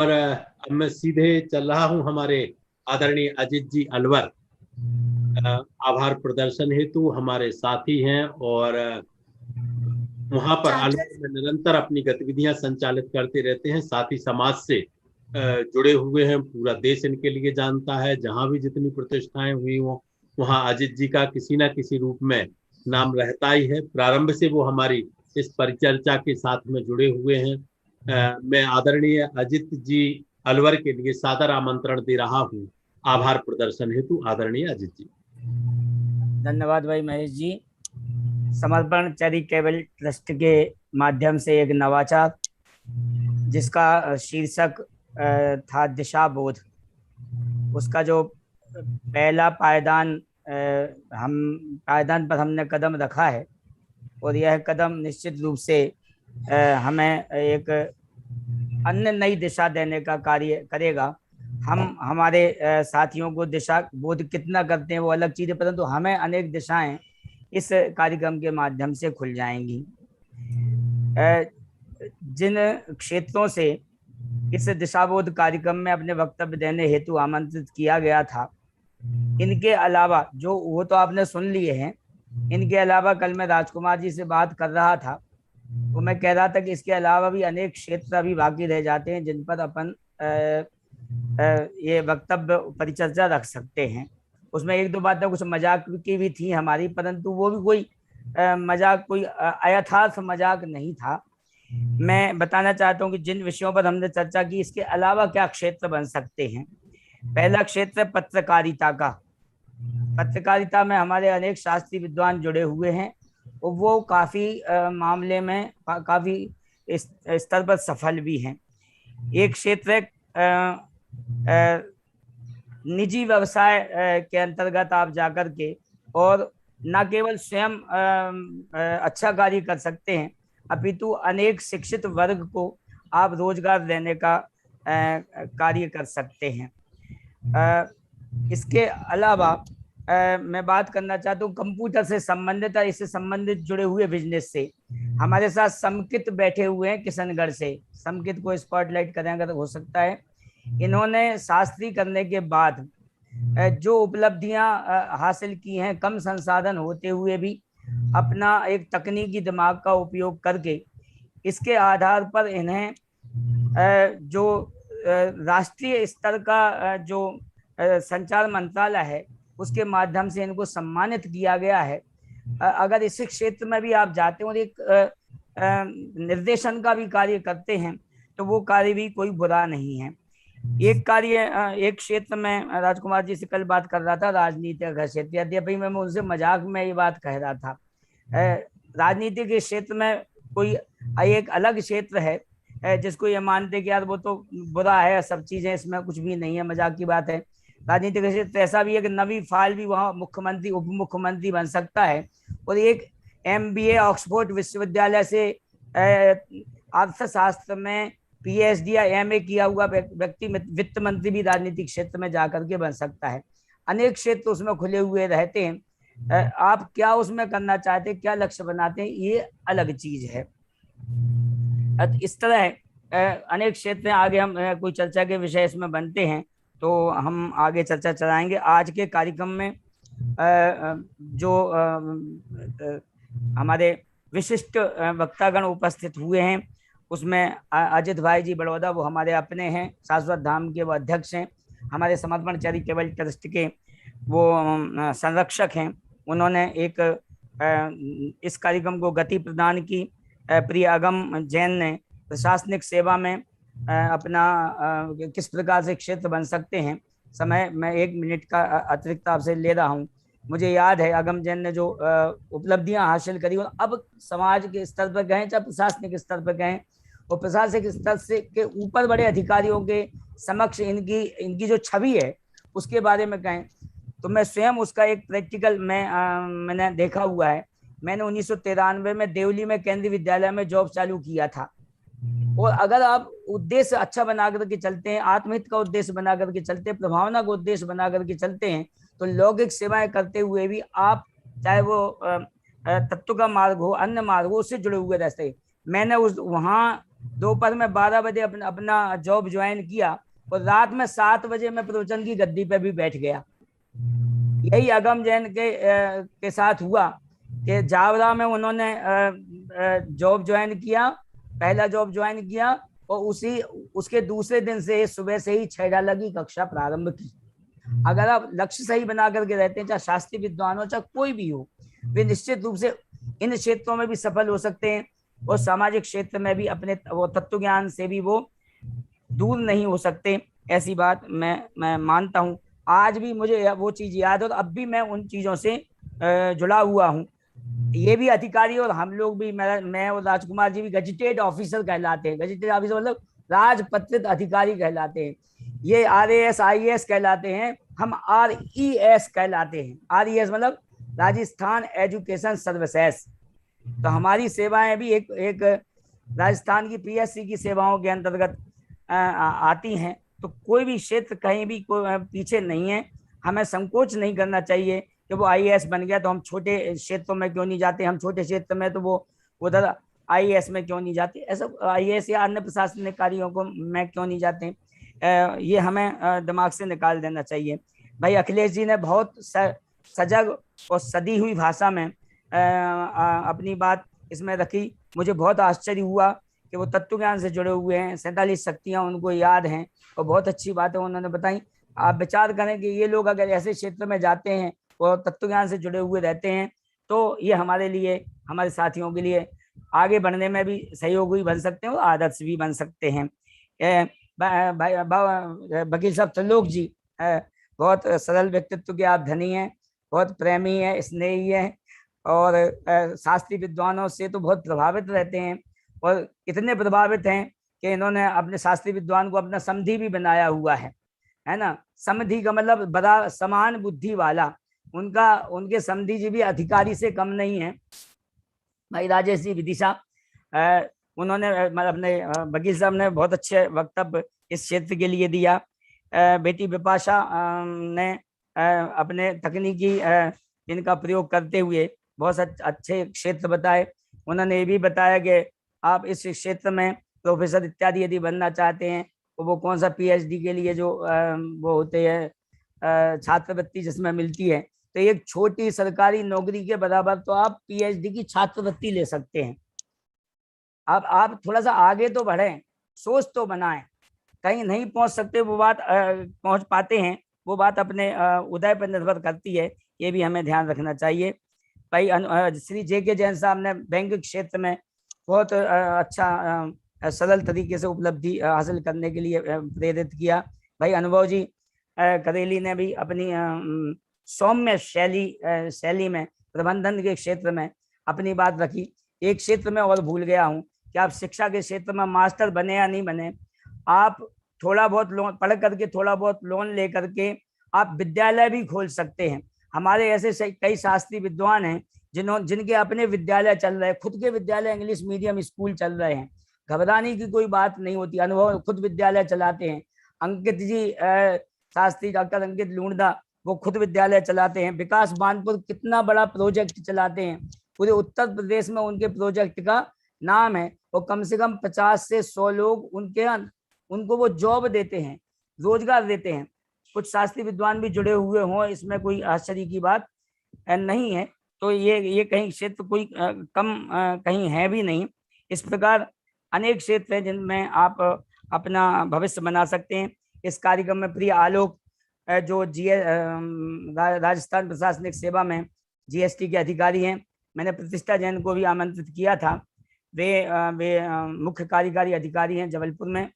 और अब मैं सीधे चल रहा हूं हमारे आदरणीय अजित जी अलवर आभार प्रदर्शन हेतु हमारे साथी हैं और वहां पर चाचा। अलवर में निरंतर अपनी गतिविधियां संचालित करते रहते हैं। साथ ही समाज से जुड़े हुए हैं। पूरा देश इनके लिए जानता है। जहां भी जितनी प्रतिष्ठाएं हुई हो वहां अजित जी का किसी ना किसी रूप में नाम रहता ही है। प्रारंभ से वो हमारी इस परिचर्चा के साथ में जुड़े हुए हैं। मैं आदरणीय अजित जी अलवर के लिए सादर आमंत्रण दे रहा हूँ आभार प्रदर्शन हेतु। आदरणीय अजित जी। धन्यवाद भाई महेश जी। समर्पण चैरिटेबल ट्रस्ट के माध्यम से एक नवाचार जिसका शीर्षक था दिशा बोध, उसका जो पहला पायदान हम पायदान पर हमने कदम रखा है और यह कदम निश्चित रूप से हमें एक अन्य नई दिशा देने का कार्य करेगा। हम हमारे साथियों को दिशा बोध कितना करते हैं वो अलग चीज़ है, परंतु हमें अनेक दिशाएं इस कार्यक्रम के माध्यम से खुल जाएंगी। जिन क्षेत्रों से इस दिशाबोध कार्यक्रम में अपने वक्तव्य देने हेतु आमंत्रित किया गया था, इनके अलावा जो वो तो आपने सुन लिए हैं, इनके अलावा कल मैं राजकुमार जी से बात कर रहा था तो मैं कह रहा था कि इसके अलावा भी अनेक क्षेत्र अभी बाकी रह जाते हैं जिन पर अपन ये वक्तव्य परिचर्चा रख सकते हैं। उसमें एक दो बातें कुछ मजाक की भी थी हमारी, परंतु वो भी कोई मजाक, कोई अयथार्थ मजाक नहीं था। मैं बताना चाहता हूँ कि जिन विषयों पर हमने चर्चा की इसके अलावा क्या क्षेत्र बन सकते हैं। पहला क्षेत्र है पत्रकारिता का। पत्रकारिता में हमारे अनेक शास्त्रीय विद्वान जुड़े हुए हैं और वो काफी मामले में काफी स्तर पर सफल भी हैं। एक क्षेत्र है निजी व्यवसाय के अंतर्गत आप जाकर के और न केवल स्वयं अच्छा कार्य कर सकते हैं अपितु अनेक शिक्षित वर्ग को आप रोजगार देने का कार्य कर सकते हैं। इसके अलावा मैं बात करना चाहता हूँ कंप्यूटर से संबंधित और इससे संबंधित जुड़े हुए बिजनेस से। हमारे साथ समकित बैठे हुए हैं किशनगढ़ से। समकित को स्पॉटलाइट करेंगे तो हो सकता है। इन्होंने शास्त्री करने के बाद जो उपलब्धियां हासिल की हैं, कम संसाधन होते हुए भी अपना एक तकनीकी दिमाग का उपयोग करके इसके आधार पर इन्हें जो राष्ट्रीय स्तर का जो संचार मंत्रालय है उसके माध्यम से इनको सम्मानित किया गया है। अगर इस क्षेत्र में भी आप जाते हैं और एक निर्देशन का भी कार्य करते हैं तो वो कार्य भी कोई बुरा नहीं है। एक कार्य एक क्षेत्र में राजकुमार जी से कल बात कर रहा था, राजनीति का क्षेत्र। यद्यपि मैं उनसे मजाक में ये बात कह रहा था, राजनीति के क्षेत्र में कोई एक अलग क्षेत्र है जिसको ये मानते कि यार वो तो बुरा है, सब चीजें इसमें कुछ भी नहीं है, मजाक की बात है। राजनीति का क्षेत्र ऐसा भी है कि नवी फाइल भी वहाँ मुख्यमंत्री उप मुख्यमंत्री बन सकता है। और एक MBA ऑक्सफोर्ड विश्वविद्यालय से अर्थशास्त्र में PhD या MA किया हुआ व्यक्ति वित्त मंत्री भी राजनीतिक क्षेत्र में जाकर के बन सकता है। अनेक क्षेत्र उसमें खुले हुए रहते हैं। आप क्या उसमें करना चाहते हैं, क्या लक्ष्य बनाते हैं, ये अलग चीज है। इस तरह अनेक क्षेत्र में आगे हम कोई चर्चा के विषय इसमें बनते हैं तो हम आगे चर्चा चलाएंगे। आज के कार्यक्रम में जो हमारे विशिष्ट वक्तागण उपस्थित हुए हैं उसमें अजित भाई जी बड़ौदा, वो हमारे अपने हैं, शाश्वत धाम के वो अध्यक्ष हैं, हमारे समर्पण चैरिटेबल ट्रस्ट के वो संरक्षक हैं। उन्होंने एक इस कार्यक्रम को गति प्रदान की। प्रिय अगम जैन ने प्रशासनिक सेवा में अपना किस प्रकार से क्षेत्र बन सकते हैं। समय मैं 1 मिनट का अतिरिक्त आपसे ले रहा हूँ। मुझे याद है अगम जैन ने जो उपलब्धियां हासिल करी अब समाज के स्तर पर गए चाहे प्रशासनिक स्तर पर गए और प्रशासनिक स्तर से के ऊपर बड़े अधिकारियों के समक्ष इनकी जो छवि है उसके बारे में कहें तो मैं स्वयं उसका एक प्रैक्टिकल मैंने देखा हुआ है। मैंने 1993 में देवली में केंद्रीय विद्यालय में जॉब चालू किया था। और अगर आप उद्देश्य अच्छा बना करके चलते हैं, आत्महित का उद्देश्य बना करके चलते हैं, प्रभावना का उद्देश्य बना करके चलते हैं तो लौकिक सेवाएं करते हुए भी आप चाहे वो तत्व का मार्ग हो, अन्य मार्ग हो, उससे जुड़े हुए रास्ते। मैंने वहाँ दोपहर में 12 बजे अपना जॉब ज्वाइन किया और रात में 7 बजे मैं प्रवचन की गद्दी पे भी बैठ गया। यही अगम जैन के साथ हुआ कि जावरा में उन्होंने जॉब ज्वाइन किया, पहला जॉब ज्वाइन किया और उसके दूसरे दिन से सुबह से ही 6 डाला की कक्षा प्रारंभ की। अगर आप लक्ष्य सही बना करके रहते हैं, चाहे शास्त्रीय विद्वान हो चाहे कोई भी हो, वे निश्चित रूप से इन क्षेत्रों में भी सफल हो सकते हैं और सामाजिक क्षेत्र में भी अपने वो तत्व ज्ञान से भी वो दूर नहीं हो सकते। ऐसी बात मैं मानता हूँ। आज भी मुझे वो चीज याद है और अब भी मैं उन चीजों से जुड़ा हुआ हूँ। ये भी अधिकारी और हम लोग भी, मैं और राजकुमार जी भी गजेटेड ऑफिसर कहलाते हैं। गजेटेड ऑफिसर मतलब राजपत्रित अधिकारी कहलाते हैं। ये RAS IAS कहलाते हैं, हम RES कहलाते हैं। RES मतलब राजस्थान एजुकेशन सर्विसेज। तो हमारी सेवाएं भी एक राजस्थान की PSC की सेवाओं के अंतर्गत आती हैं। तो कोई भी क्षेत्र कहीं भी कोई पीछे नहीं है। हमें संकोच नहीं करना चाहिए कि वो IAS बन गया तो हम छोटे क्षेत्रों में क्यों नहीं जाते, हम छोटे क्षेत्र में तो वो उधर IAS में क्यों नहीं जाते, ऐसा IAS या अन्य प्रशासनिक कार्यों को में क्यों नहीं जाते। ये हमें दिमाग से निकाल देना चाहिए। भाई अखिलेश जी ने बहुत सजग और सदी हुई भाषा में अपनी बात इसमें रखी। मुझे बहुत आश्चर्य हुआ कि वो तत्व ज्ञान से जुड़े हुए हैं, 47 शक्तियां उनको याद हैं और बहुत अच्छी बातें उन्होंने बताई। आप विचार करें कि ये लोग अगर ऐसे क्षेत्र में जाते हैं और तत्व ज्ञान से जुड़े हुए रहते हैं तो ये हमारे लिए, हमारे साथियों के लिए आगे बढ़ने में भी सहयोगी बन सकते हैं और आदर्श भी बन सकते हैं। वकील साहब त्रिलोक जी बहुत सरल व्यक्तित्व के आप धनी हैं, बहुत प्रेमी हैं, स्नेही हैं और शास्त्रीय विद्वानों से तो बहुत प्रभावित रहते हैं और इतने प्रभावित हैं कि इन्होंने अपने शास्त्रीय विद्वान को अपना समधी भी बनाया हुआ है ना। समधी का मतलब बड़ा समान बुद्धि वाला। उनके समधी जी भी अधिकारी से कम नहीं है। भाई राजेश जी विदिशा, उन्होंने अपने वकील साहब ने बहुत अच्छे वक्तव्य इस क्षेत्र के लिए दिया। बेटी विपाशा ने अपने तकनीकी इनका प्रयोग करते हुए बहुत अच्छे क्षेत्र बताए। उन्होंने ये भी बताया कि आप इस क्षेत्र में प्रोफेसर इत्यादि यदि बनना चाहते हैं तो वो कौन सा PhD के लिए जो वो होते हैं छात्रवृत्ति जिसमें मिलती है, तो एक छोटी सरकारी नौकरी के बराबर तो आप PhD की छात्रवृत्ति ले सकते हैं। आप थोड़ा सा आगे तो बढ़ें, सोच तो बनाएं। कहीं नहीं पहुंच सकते वो बात पहुंच पाते हैं, वो बात अपने उदय पर निर्भर करती है। ये भी हमें ध्यान रखना चाहिए। भाई श्री JK जैन साहब ने बैंक क्षेत्र में बहुत अच्छा सरल तरीके से उपलब्धि हासिल करने के लिए प्रेरित किया। भाई अनुभव जी करेली ने भी अपनी सौम्य शैली में प्रबंधन के क्षेत्र में अपनी बात रखी। एक क्षेत्र में और भूल गया हूँ कि आप शिक्षा के क्षेत्र में मास्टर बने या नहीं बने, आप थोड़ा बहुत लोन पढ़ करके, थोड़ा बहुत लोन ले करके आप विद्यालय भी खोल सकते हैं। हमारे ऐसे कई शास्त्रीय विद्वान हैं जिनके अपने विद्यालय चल रहे हैं, खुद के विद्यालय इंग्लिश मीडियम स्कूल चल रहे हैं। घबराने की कोई बात नहीं होती। अनुभव खुद विद्यालय चलाते हैं। अंकित जी शास्त्री डॉक्टर अंकित लूणदा वो खुद विद्यालय चलाते हैं। विकास बानपुर कितना बड़ा प्रोजेक्ट चलाते हैं, पूरे उत्तर प्रदेश में उनके प्रोजेक्ट का नाम है। और कम से कम 50 से 100 लोग उनको वो जॉब देते हैं, रोजगार देते हैं। कुछ शास्त्रीय विद्वान भी जुड़े हुए हों, इसमें कोई आश्चर्य की बात नहीं है। तो ये कहीं क्षेत्र कोई कम कहीं है भी नहीं। इस प्रकार अनेक क्षेत्र हैं जिनमें आप अपना भविष्य बना सकते हैं। इस कार्यक्रम में प्रिय आलोक जो राजस्थान प्रशासनिक सेवा में GST के अधिकारी हैं, मैंने प्रतिष्ठा जैन को भी आमंत्रित किया था। वे मुख्य कार्यकारी अधिकारी हैं जबलपुर में।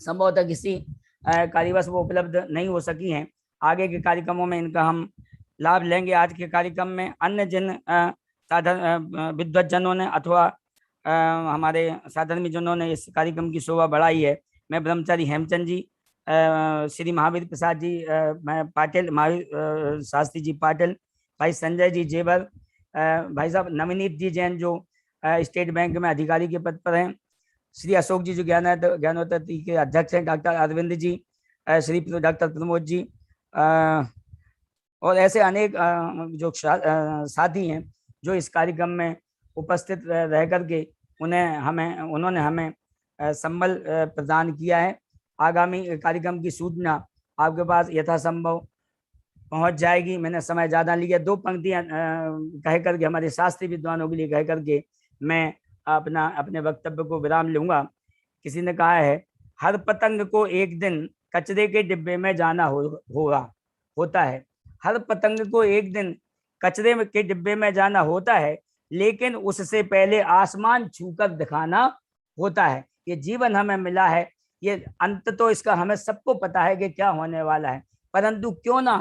संभवतः किसी कार्यवश वो उपलब्ध नहीं हो सकी हैं। आगे के कार्यक्रमों में इनका हम लाभ लेंगे। आज के कार्यक्रम में अन्य जिन विद्वज्जनों ने अथवा हमारे साधर्मी जनों ने इस कार्यक्रम की शोभा बढ़ाई है, मैं ब्रह्मचारी हेमचंद जी, श्री महावीर प्रसाद जी पाटिल, महावीर शास्त्री जी पाटिल, भाई संजय जी जेबर, भाई साहब नवनीत जी जैन जो स्टेट बैंक में अधिकारी के पद पर हैं, श्री अशोक जी जो ज्ञानोत्तर के अध्यक्ष हैं, डॉक्टर अरविंद जी, श्री डॉक्टर प्रमोद जी और ऐसे अनेक जो साथी हैं जो इस कार्यक्रम में उपस्थित रह करके उन्होंने हमें संबल प्रदान किया है। आगामी कार्यक्रम की सूचना आपके पास यथासंभव पहुंच जाएगी। मैंने समय ज्यादा लिया, 2 पंक्तियां कह करके हमारे शास्त्रीय विद्वानों के लिए कह करके मैं अपने वक्तव्य को विराम लूंगा। किसी ने कहा है, हर पतंग को एक दिन कचरे के डिब्बे में जाना होता है। हर पतंग को एक दिन कचरे के डिब्बे में जाना होता है, लेकिन उससे पहले आसमान छूकर दिखाना होता है। ये जीवन हमें मिला है, ये अंत तो इसका हमें सबको पता है कि क्या होने वाला है, परंतु क्यों ना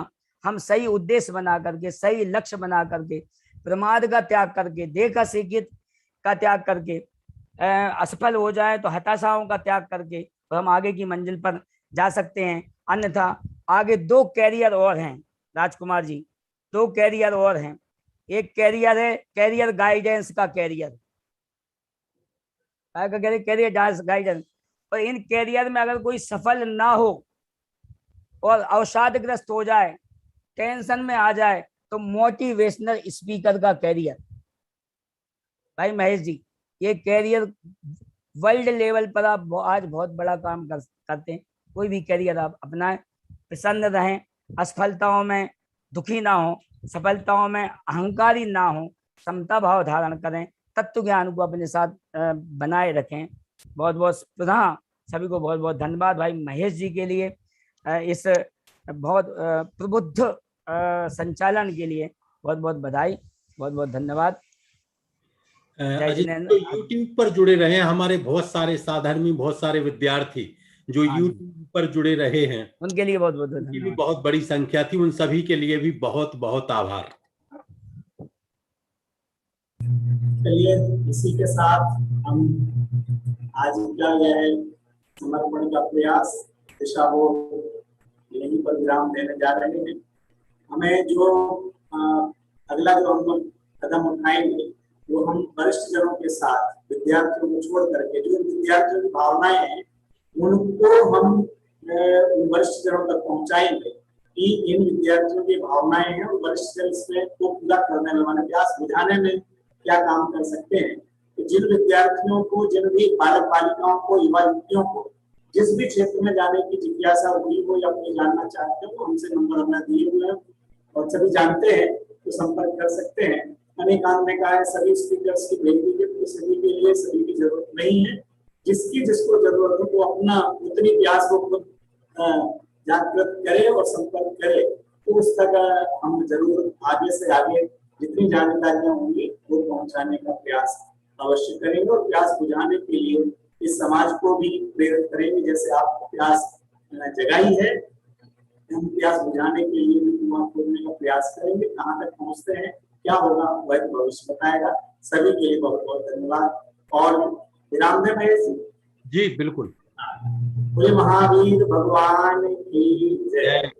हम सही उद्देश्य बना करके, सही लक्ष्य बना करके, प्रमाद का त्याग करके, देखा सीखित का त्याग करके, असफल हो जाए तो हताशाओं का त्याग करके तो हम आगे की मंजिल पर जा सकते हैं। अन्यथा आगे 2 कैरियर और हैं राजकुमार जी, 2 कैरियर और हैं। एक कैरियर है कैरियर गाइडेंस का कैरियर, कैरियर गाइडेंस। और इन कैरियर में अगर कोई सफल ना हो और अवसादग्रस्त हो जाए, टेंशन में आ जाए, तो मोटिवेशनल स्पीकर का कैरियर। भाई महेश जी, ये कैरियर वर्ल्ड लेवल पर आप आज बहुत बड़ा काम करते हैं। कोई भी कैरियर आप अपनाएं, प्रसन्न रहें, असफलताओं में दुखी ना हो, सफलताओं में अहंकारी ना हो, समता भाव धारण करें, तत्व ज्ञान को अपने साथ बनाए रखें। बहुत बहुत पुनः सभी को बहुत बहुत धन्यवाद भाई महेश जी के लिए, इस बहुत प्रबुद्ध संचालन के लिए बहुत बहुत बधाई, बहुत बहुत धन्यवाद। अजित तो यूट्यूब पर जुड़े रहे हैं, हमारे बहुत सारे साधर्मी, बहुत सारे विद्यार्थी जो यूट्यूब पर जुड़े रहे हैं, उनके लिए बहुत बहुत उनकी भी बहुत बड़ी संख्या थी। उन सभी के लिए भी बहुत बहुत आभार। चलिए, इसी के साथ हम आज का यह समर्पण का प्रयास दिशा वो यहीं पर विराम देने जा रहे हैं। हमें जो अगला जो हम कदम उठाएंगे वो हम वरिष्ठ जनों के साथ विद्यार्थियों को छोड़ करके, जो विद्यार्थियों की भावनाएं हैं उनको हम वरिष्ठ जनों तक पहुंचाएंगे कि इन विद्यार्थियों की भावनाएं हैं और वरिष्ठ जन इसमें को पूरा करने में, माने प्यास बुझाने में क्या काम कर सकते हैं। तो जिन विद्यार्थियों को, जिन भी बालक बालिकाओं को, युवा युवतियों को जिस भी क्षेत्र में जाने की जिज्ञासा हुई हो या अपने जानना चाहते हो, हमसे नंबर अपना दिए हुए हैं और सभी जानते हैं तो संपर्क कर सकते हैं। अनेकांत ने कहा है सभी स्पीकर्स की भेज दीजिए, तो सभी के लिए सभी की जरूरत नहीं है। जिसको जरूरत है वो अपना उतनी प्यास को खुद जागृत करे और संपर्क करे, तो उस तक हम जरूर आगे से आगे जितनी जानकारियां होंगी वो पहुंचाने का प्रयास अवश्य करेंगे और प्यास बुझाने के लिए इस समाज को भी प्रेरित करेंगे। जैसे आप प्यास जगाई है, हम प्यास बुझाने के लिए भी कुआं खोदने का प्रयास करेंगे। कहाँ तक पहुंचते हैं, क्या होगा, वह भविष्य बताएगा। सभी के लिए बहुत बहुत धन्यवाद और विराम दें महेश जी। बिल्कुल। बोले महावीर भगवान की जय।